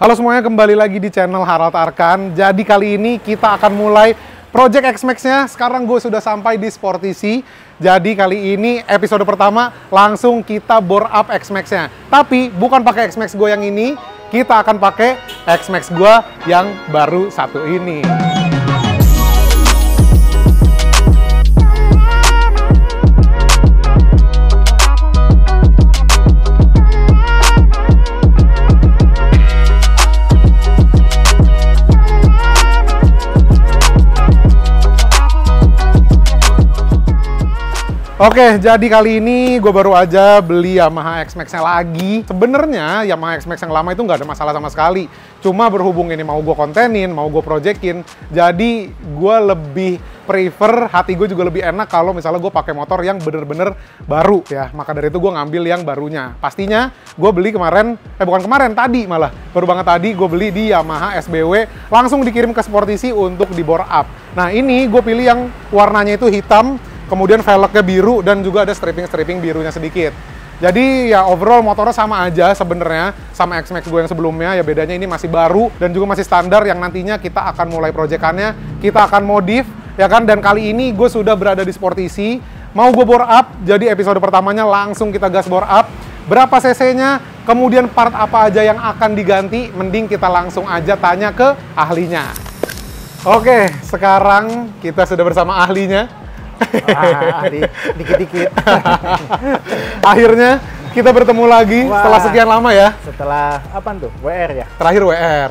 Halo semuanya, kembali lagi di channel Harald Arkan. Jadi kali ini kita akan mulai Project X-Max-nya. Sekarang gue sudah sampai di Sportisea. Jadi kali ini episode pertama langsung kita bore up X-Max-nya. Tapi bukan pakai X-Max gue yang ini, kita akan pakai X-Max gue yang baru satu ini. Oke, jadi kali ini gue baru aja beli Yamaha X-Max-nya lagi. Sebenarnya Yamaha X-Max yang lama itu nggak ada masalah sama sekali. Cuma berhubung ini mau gue kontenin, mau gue projekin, jadi gue lebih prefer, hati gue juga lebih enak kalau misalnya gue pakai motor yang bener-bener baru ya. Maka dari itu gue ngambil yang barunya. Pastinya gue beli kemarin, bukan kemarin, tadi malah. Baru banget tadi gue beli di Yamaha SBW, langsung dikirim ke Sportisea untuk di bore up. Nah ini gue pilih yang warnanya itu hitam, kemudian velgnya biru, dan juga ada stripping birunya sedikit. Jadi ya overall motornya sama aja sebenarnya sama X-Max gue yang sebelumnya. Ya bedanya ini masih baru dan juga masih standar yang nantinya kita akan mulai proyekannya. Kita akan modif, ya kan? Dan kali ini gue sudah berada di Sportisea. Mau gue bore up, jadi episode pertamanya langsung kita gas bore up. Berapa cc-nya, kemudian part apa aja yang akan diganti, mending kita langsung aja tanya ke ahlinya. Oke, sekarang kita sudah bersama ahlinya. Dikit-dikit. Akhirnya kita bertemu lagi. Wah, setelah sekian lama ya. Setelah apa tuh? WR ya? Terakhir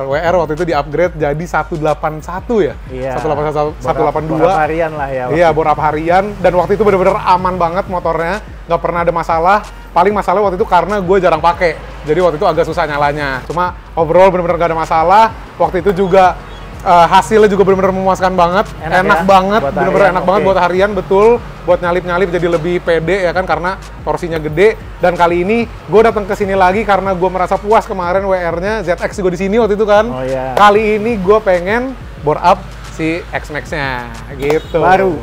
WR waktu itu di-upgrade jadi 181 ya? Iya. 182. Bor harian lah ya. Iya, bor harian. Dan waktu itu bener-bener aman banget motornya. Nggak pernah ada masalah. Paling masalah waktu itu karena gue jarang pakai. Jadi waktu itu agak susah nyalanya. Cuma overall bener-bener nggak ada masalah. Waktu itu juga hasilnya juga benar-benar memuaskan banget, enak ya? Banget, benar-benar enak banget buat harian, betul, buat nyalip-nyalip jadi lebih pede ya kan karena torsinya gede. Dan kali ini gue datang ke sini lagi karena gue merasa puas kemarin WR-nya ZX gue di sini waktu itu kan. Oh, iya. Kali ini gue pengen bore up si X-Max-nya gitu. Baru.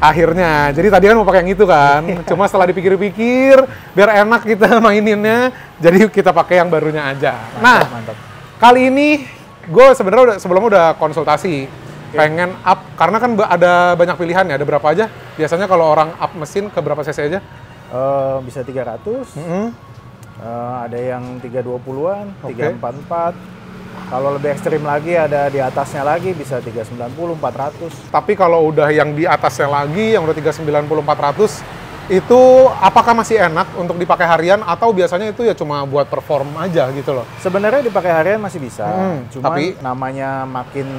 Akhirnya, jadi tadi kan mau pakai yang itu kan, cuma setelah dipikir-pikir biar enak kita maininnya, jadi kita pakai yang barunya aja. Mantap. Kali ini gue sebenarnya sebelumnya udah konsultasi, pengen up, karena kan ada banyak pilihan ya, ada berapa aja? Biasanya kalau orang up mesin ke berapa cc aja? Bisa 300, ada yang 320-an, 344, kalau lebih ekstrim lagi ada di atasnya lagi, bisa 390, 400. Tapi kalau udah yang di atasnya lagi, yang udah 390, 400, itu apakah masih enak untuk dipakai harian atau biasanya itu ya cuma buat perform aja gitu loh? Sebenarnya dipakai harian masih bisa, cuma namanya makin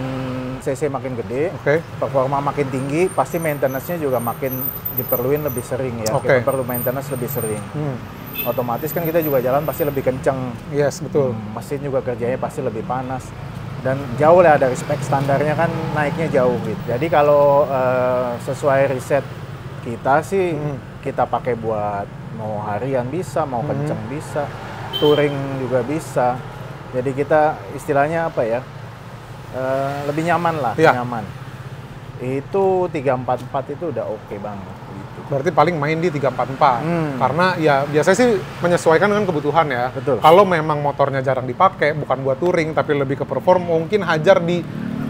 cc makin gede, performa makin tinggi, pasti maintenance-nya juga makin diperluin lebih sering ya. Kita perlu maintenance lebih sering. Otomatis kan kita juga jalan pasti lebih kenceng. Yes, betul. Mesin juga kerjanya pasti lebih panas. Dan jauh lah dari spek standarnya kan naiknya jauh gitu. Jadi kalau sesuai riset kita sih, kita pakai buat mau harian bisa, mau kenceng bisa, touring juga bisa. Jadi kita istilahnya apa ya, lebih nyaman lah, nyaman. Itu 344 itu udah oke banget. Gitu. Berarti paling main di 344, karena ya biasanya sih menyesuaikan dengan kebutuhan ya. Betul. Kalau memang motornya jarang dipakai, bukan buat touring tapi lebih ke perform, mungkin hajar di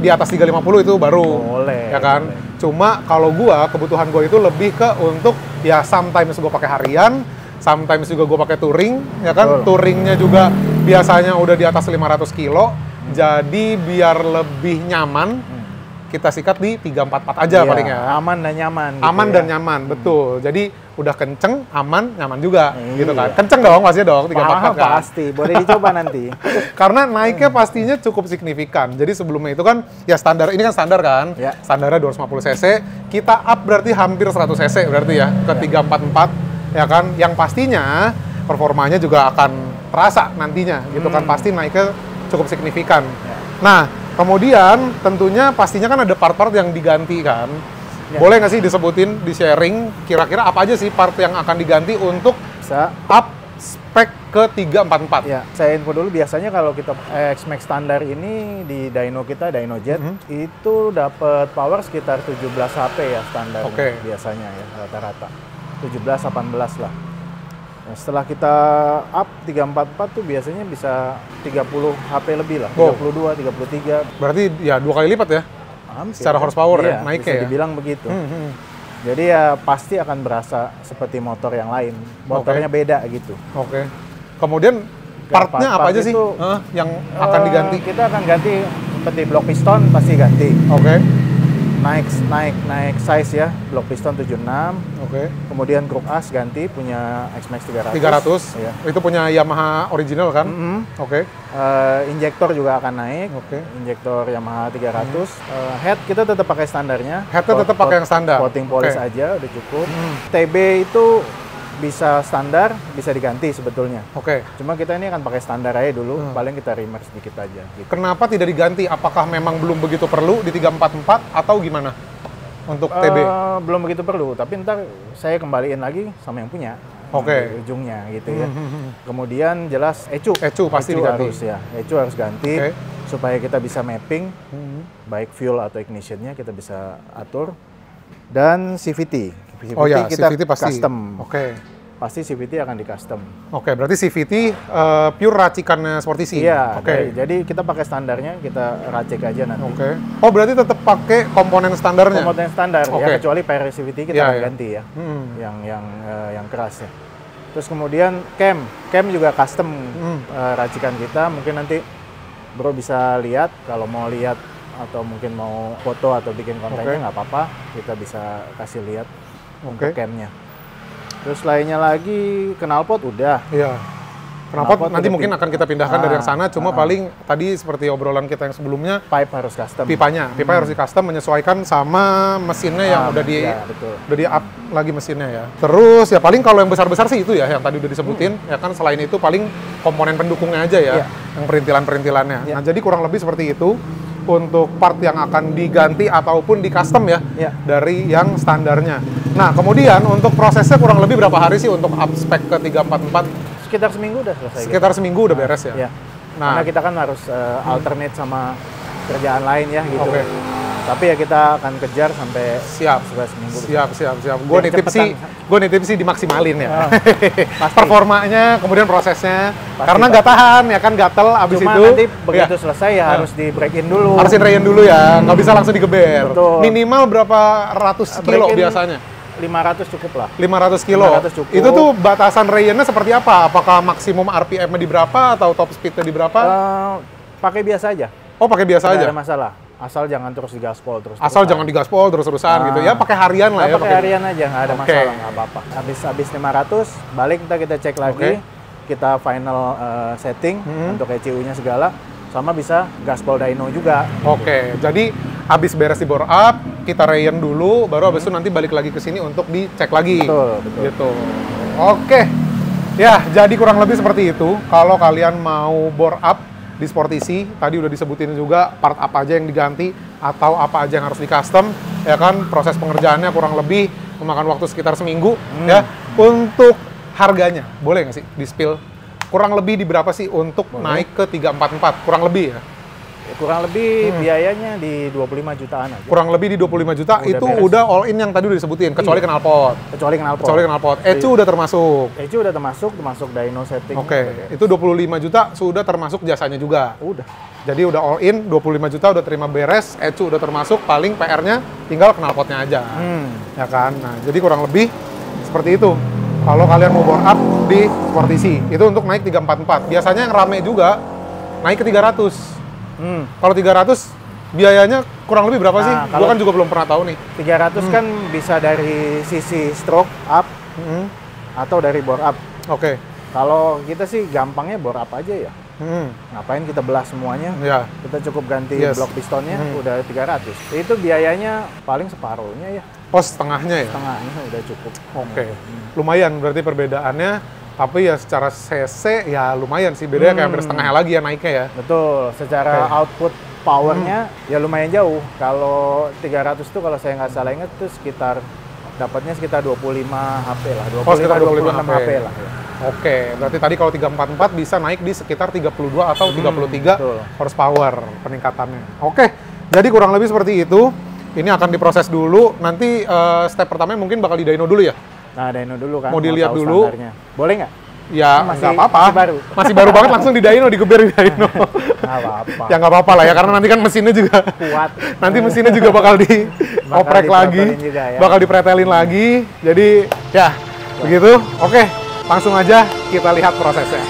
atas 350 itu baru, boleh, ya kan? Boleh. Cuma kalau gua, kebutuhan gua itu lebih ke untuk ya sometimes gua pakai harian, sometimes juga gua pakai touring, ya kan? Touringnya juga biasanya udah di atas 500 kilo, jadi biar lebih nyaman, kita sikat di 344 aja paling ya. Aman dan nyaman. Aman gitu dan nyaman, betul. Jadi udah kenceng, aman, nyaman juga, gitu kan. Kenceng dong, pasti dong, 344 kan. Pasti, boleh dicoba nanti. Karena naiknya pastinya cukup signifikan. Jadi sebelumnya itu kan, ya standar, ini kan standar kan. Ya. Standarnya 250 cc, kita up berarti hampir 100 cc berarti ya, ke 344, ya kan. Yang pastinya, performanya juga akan terasa nantinya, gitu kan. Pasti naiknya cukup signifikan. Ya. Nah, kemudian tentunya pastinya kan ada part-part yang diganti kan. Ya. Boleh nggak sih disebutin, di-sharing kira-kira apa aja sih part yang akan diganti untuk up spek ke 344? Ya, saya info dulu, biasanya kalau kita X-Max standar ini di dyno kita, dyno jet, itu dapat power sekitar 17 HP ya standar biasanya ya rata-rata. 17-18 lah. Nah, setelah kita up 344 tuh biasanya bisa 30 HP lebih lah, Wow. 32, 33. Berarti ya 2 kali lipat ya? Hampir. Secara horsepower ya, Iya, naiknya bisa ya? dibilang begitu. Jadi ya pasti akan berasa seperti motor yang lain. Motornya beda gitu. Oke. Kemudian partnya apa part aja sih itu, yang akan diganti? Kita akan ganti seperti blok piston pasti ganti. Oke. Naik size ya, blok piston 76. Oke. Kemudian kruk as ganti punya XMAX 300. 300. Ya. Itu punya Yamaha original kan? Oke. Injektor juga akan naik. Oke. Injektor Yamaha 300. Head kita tetap pakai standarnya. Headnya tetap pakai yang standar. Coating polish Oke. aja udah cukup. TB itu bisa standar, bisa diganti sebetulnya. Oke. Cuma kita ini akan pakai standar aja dulu, paling kita remark sedikit aja. Gitu. Kenapa tidak diganti? Apakah memang belum begitu perlu di 344 atau gimana? Untuk TB? Belum begitu perlu, tapi ntar saya kembaliin lagi sama yang punya. Oke. Di ujungnya gitu ya. Kemudian jelas ECU. ECU pasti diganti. harus ya. ECU harus ganti Oke. supaya kita bisa mapping baik fuel atau ignitionnya kita bisa atur. Dan CVT. Oh ya, kita CVT pasti. custom. Oke. Pasti CVT akan di custom. Oke, berarti CVT pure racikannya Sportisi. Iya, Oke. jadi kita pakai standarnya, kita racik aja nanti. Oke. Oh, berarti tetap pakai komponen standarnya? Komponen standar Oke. ya, kecuali per CVT kita Iya, akan iya. ganti ya, yang keras ya. Terus kemudian cam juga custom racikan kita. Mungkin nanti bro bisa lihat kalau mau lihat atau mungkin mau foto atau bikin kontennya nggak apa-apa, kita bisa kasih lihat untuk camnya. Terus lainnya lagi knalpot udah. Iya. Knalpot Knalpot nanti udah mungkin akan kita pindahkan dari yang sana, cuma ah. paling tadi seperti obrolan kita yang sebelumnya, Pipe harus custom. pipa harus di custom menyesuaikan sama mesinnya yang udah di ya, betul. udah di up lagi mesinnya ya. Terus ya paling kalau yang besar-besar sih itu ya yang tadi udah disebutin, ya kan selain itu paling komponen pendukungnya aja ya, Iya. yang perintilan-perintilannya. Iya. Nah, jadi kurang lebih seperti itu untuk part yang akan diganti ataupun di custom ya, Iya. dari yang standarnya. Nah, kemudian untuk prosesnya kurang lebih berapa hari sih untuk up spec ke 344? Sekitar seminggu udah selesai. Sekitar seminggu udah beres ya? Ya. Nah. Karena kita kan harus alternate sama kerjaan lain ya gitu. Oke. Tapi ya kita akan kejar sampai Siap. seminggu. Siap. Gue Biar nitip sih dimaksimalin ya. Pasti. Performanya, kemudian prosesnya. Pasti, Karena nggak tahan ya kan, gatel abis Cuma itu. nanti begitu ya, selesai ya harus di break in dulu. harus in dulu ya, nggak bisa langsung digeber. Betul. Minimal berapa ratus kilo Break in biasanya? 500 cukup lah. 500 kilo. 500 cukup. Itu tuh batasan Rayen-nya seperti apa? Apakah maksimum RPM-nya di berapa atau top speed-nya di berapa? Pakai biasa aja. Oh, pakai biasa Nggak aja. ada masalah. Asal jangan terus digaspol terus. Asal jangan digaspol terus-terusan gitu ya. Pakai harian lah ya. Pakai harian aja, nggak ada Oke. masalah, nggak apa-apa. Habis 500, balik kita cek lagi, kita final setting untuk ECU-nya segala, sama bisa gaspol dyno juga. Oke, jadi habis beres di bore up, kita Rayen dulu, baru habis itu nanti balik lagi ke sini untuk dicek lagi. Betul. Gitu. Oke. Ya, jadi kurang lebih seperti itu. Kalau kalian mau bore up di Sportisi, tadi udah disebutin juga part apa aja yang diganti atau apa aja yang harus di custom, ya kan, proses pengerjaannya kurang lebih memakan waktu sekitar seminggu ya. Untuk harganya, boleh nggak sih di-spill? Kurang lebih di berapa sih untuk naik ke 344? Kurang lebih ya? Kurang lebih biayanya di 25 jutaan aja. Kurang lebih di 25 juta, Udah itu beres. udah all in yang tadi udah disebutin, kecuali knalpot. Kecuali knalpot. Kecuali knalpot. ECU udah termasuk. ECU udah termasuk dyno setting. Oke, itu 25 juta sudah termasuk jasanya juga. Udah. Jadi udah all in, 25 juta udah terima beres, ECU udah termasuk, paling PR-nya tinggal knalpotnya aja. Ya kan? Nah, jadi kurang lebih seperti itu. Kalau kalian mau bore up di Sportisi, itu untuk naik 344. Biasanya yang rame juga naik ke 300. Kalau 300 biayanya kurang lebih berapa sih? Gua kan juga belum pernah tahu nih. 300 kan bisa dari sisi stroke up atau dari bore up. Oke. Kalau kita sih gampangnya bore up aja ya. Hmm. Ngapain kita belah semuanya? Ya. Kita cukup ganti Yes. blok pistonnya udah 300. Itu biayanya paling separuhnya ya. Oh, setengahnya ya? Setengahnya udah cukup. Oke. Lumayan berarti perbedaannya. Tapi ya secara CC ya lumayan sih. Bedanya kayak hampir setengahnya lagi ya naiknya ya. Betul, secara output powernya ya lumayan jauh. Kalau 300 tuh kalau saya nggak salah ingat tuh dapatnya sekitar 25 HP lah. 25, sekitar 25 HP lah. Ya. Oke, berarti tadi kalau 344 bisa naik di sekitar 32 atau 33 betul. horsepower peningkatannya. Oke, jadi kurang lebih seperti itu. Ini akan diproses dulu. Nanti step pertamanya mungkin bakal di dyno dulu ya? Nah, dyno dulu kan. Mau dilihat tahu dulu. standarnya. Boleh nggak? Ya, Masih- nggak apa-apa. masih baru. Masih baru banget langsung di dyno, digeber di dyno. Nggak apa-apa. Ya nggak apa-apa lah ya, karena nanti kan mesinnya juga Kuat. nanti mesinnya juga bakal dioprek lagi, dipretelin juga ya. bakal dipretelin lagi. Jadi ya begitu. Oke, langsung aja kita lihat prosesnya.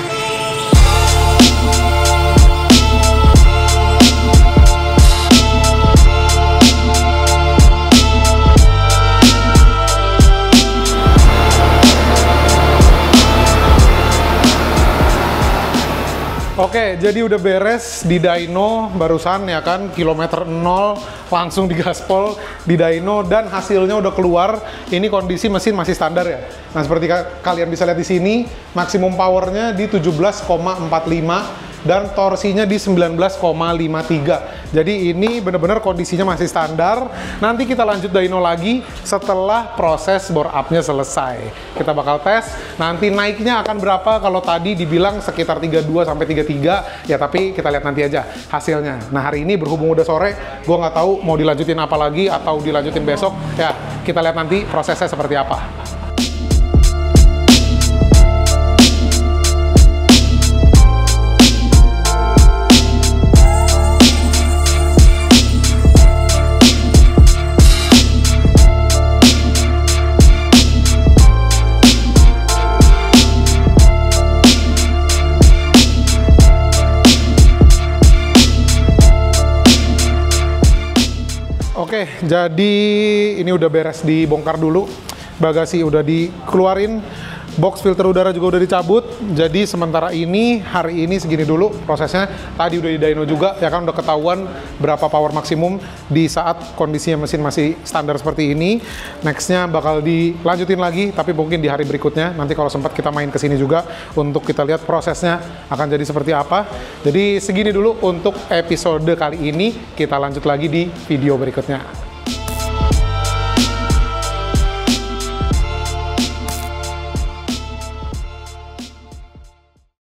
Oke, jadi udah beres di dyno barusan ya kan, kilometer 0 langsung digaspol di dyno dan hasilnya udah keluar. Ini kondisi mesin masih standar ya. Nah, seperti kalian bisa lihat di sini, maksimum powernya di 17,45 dan torsinya di 19,53. Jadi ini benar-benar kondisinya masih standar. Nanti kita lanjut dyno lagi setelah proses bore up-nya selesai. Kita bakal tes, nanti naiknya akan berapa. Kalau tadi dibilang sekitar 32 sampai 33, ya tapi kita lihat nanti aja hasilnya. Nah, hari ini berhubung udah sore, gue nggak tahu mau dilanjutin apa lagi atau dilanjutin besok. Ya, kita lihat nanti prosesnya seperti apa. Oke, jadi ini udah beres dibongkar dulu. Bagasi udah dikeluarin, box filter udara juga udah dicabut. Jadi sementara ini, hari ini segini dulu prosesnya. Tadi udah di dyno juga, ya kan udah ketahuan berapa power maksimum di saat kondisinya mesin masih standar seperti ini. Nextnya bakal dilanjutin lagi, tapi mungkin di hari berikutnya. Nanti kalau sempat kita main ke sini juga untuk kita lihat prosesnya akan jadi seperti apa. Jadi segini dulu untuk episode kali ini. Kita lanjut lagi di video berikutnya.